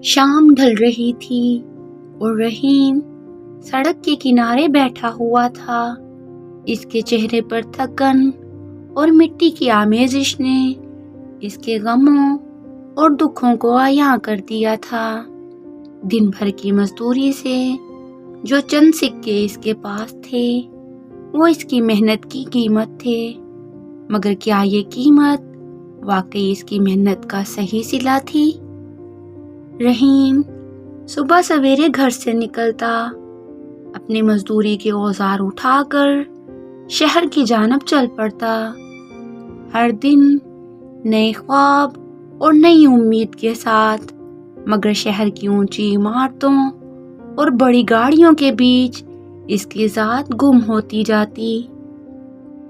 شام ڈھل رہی تھی اور رحیم سڑک کے کنارے بیٹھا ہوا تھا۔ اس کے چہرے پر تھکن اور مٹی کی آمیزش نے اس کے غموں اور دکھوں کو عیاں کر دیا تھا۔ دن بھر کی مزدوری سے جو چند سکے اس کے پاس تھے وہ اس کی محنت کی قیمت تھے، مگر کیا یہ قیمت واقعی اس کی محنت کا صحیح صلہ تھی؟ رحیم صبح سویرے گھر سے نکلتا، اپنی مزدوری کے اوزار اٹھا کر شہر کی جانب چل پڑتا۔ ہر دن نئے خواب اور نئی امید کے ساتھ، مگر شہر کی اونچی عمارتوں اور بڑی گاڑیوں کے بیچ اس کی ذات گم ہوتی جاتی۔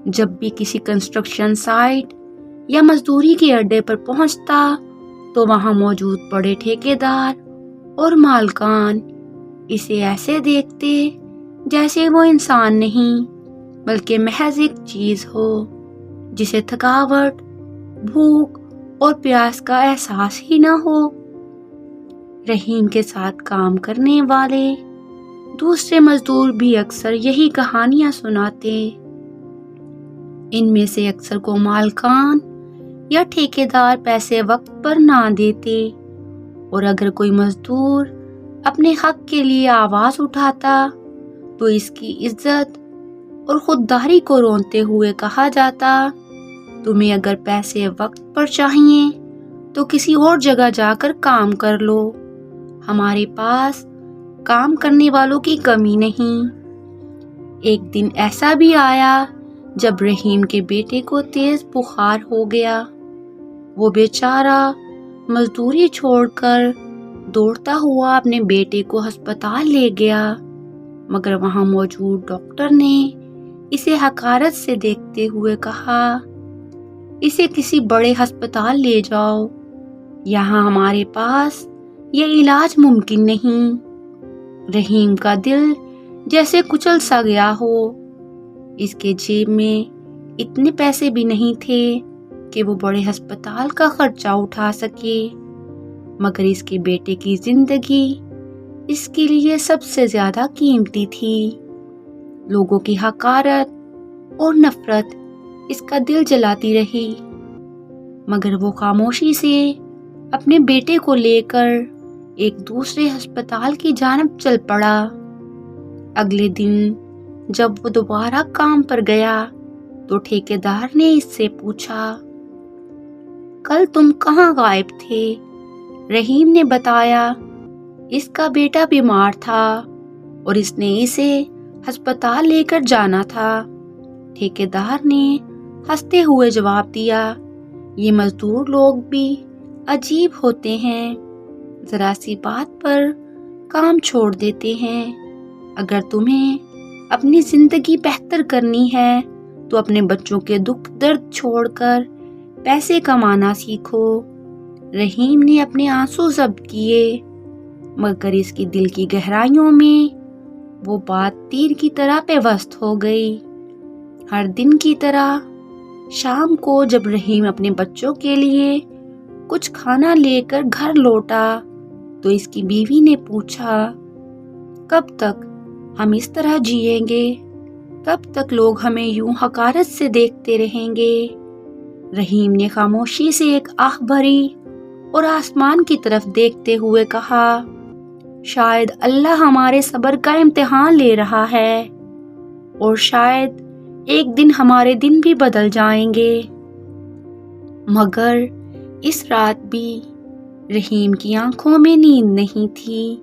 جب بھی کسی کنسٹرکشن سائٹ یا مزدوری کے اڈے پر پہنچتا تو وہاں موجود بڑے ٹھیکیدار اور مالکان اسے ایسے دیکھتے جیسے وہ انسان نہیں بلکہ محض ایک چیز ہو جسے تھکاوٹ، بھوک اور پیاس کا احساس ہی نہ ہو۔ رحیم کے ساتھ کام کرنے والے دوسرے مزدور بھی اکثر یہی کہانیاں سناتے۔ ان میں سے اکثر کو مالکان یا ٹھیکیدار پیسے وقت پر نہ دیتے، اور اگر کوئی مزدور اپنے حق کے لیے آواز اٹھاتا تو اس کی عزت اور خودداری کو رونتے ہوئے کہا جاتا، تمہیں اگر پیسے وقت پر چاہیے تو کسی اور جگہ جا کر کام کر لو، ہمارے پاس کام کرنے والوں کی کمی نہیں۔ ایک دن ایسا بھی آیا جب رحیم کے بیٹے کو تیز بخار ہو گیا۔ وہ بیچارہ مزدوری چھوڑ کر دوڑتا ہوا اپنے بیٹے کو ہسپتال لے گیا، مگر وہاں موجود ڈاکٹر نے اسے حقارت سے دیکھتے ہوئے کہا، اسے کسی بڑے ہسپتال لے جاؤ، یہاں ہمارے پاس یہ علاج ممکن نہیں۔ رحیم کا دل جیسے کچل سا گیا ہو۔ اس کے جیب میں اتنے پیسے بھی نہیں تھے کہ وہ بڑے ہسپتال کا خرچہ اٹھا سکے، مگر اس کے بیٹے کی زندگی اس کے لیے سب سے زیادہ قیمتی تھی۔ لوگوں کی حقارت اور نفرت اس کا دل جلاتی رہی، مگر وہ خاموشی سے اپنے بیٹے کو لے کر ایک دوسرے ہسپتال کی جانب چل پڑا۔ اگلے دن جب وہ دوبارہ کام پر گیا تو ٹھیکیدار نے اس سے پوچھا، کل تم کہاں غائب تھے؟ رحیم نے بتایا، اس کا بیٹا بیمار تھا اور اس نے اسے ہسپتال لے کر جانا تھا۔ ٹھیکیدار نے ہنستے ہوئے جواب دیا، یہ مزدور لوگ بھی عجیب ہوتے ہیں، ذرا سی بات پر کام چھوڑ دیتے ہیں۔ اگر تمہیں اپنی زندگی بہتر کرنی ہے تو اپنے بچوں کے دکھ درد چھوڑ کر پیسے کمانا سیکھو۔ رحیم نے اپنے آنسو ضبط کیے، مگر اس کی دل کی گہرائیوں میں وہ بات تیر کی طرح پیوست ہو گئی۔ ہر دن کی طرح شام کو جب رحیم اپنے بچوں کے لیے کچھ کھانا لے کر گھر لوٹا تو اس کی بیوی نے پوچھا، کب تک ہم اس طرح جیئیں گے؟ کب تک لوگ ہمیں یوں حقارت سے دیکھتے رہیں گے؟ رحیم نے خاموشی سے ایک آہ بھری اور آسمان کی طرف دیکھتے ہوئے کہا، شاید اللہ ہمارے صبر کا امتحان لے رہا ہے، اور شاید ایک دن ہمارے دن بھی بدل جائیں گے۔ مگر اس رات بھی رحیم کی آنکھوں میں نیند نہیں تھی۔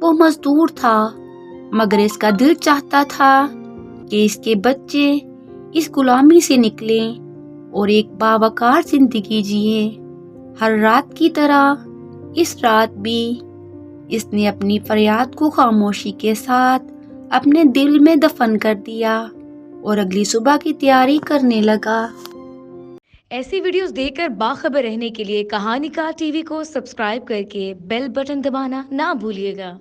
وہ مزدور تھا، مگر اس کا دل چاہتا تھا کہ اس کے بچے اس غلامی سے نکلیں اور ایک باوقار زندگی جئیں۔ ہر رات کی طرح اس رات بھی اس نے اپنی فریاد کو خاموشی کے ساتھ اپنے دل میں دفن کر دیا اور اگلی صبح کی تیاری کرنے لگا۔ ایسی ویڈیوز دیکھ کر باخبر رہنے کے لیے کہانی کا ٹی وی کو سبسکرائب کر کے بیل بٹن دبانا نہ بھولیے گا۔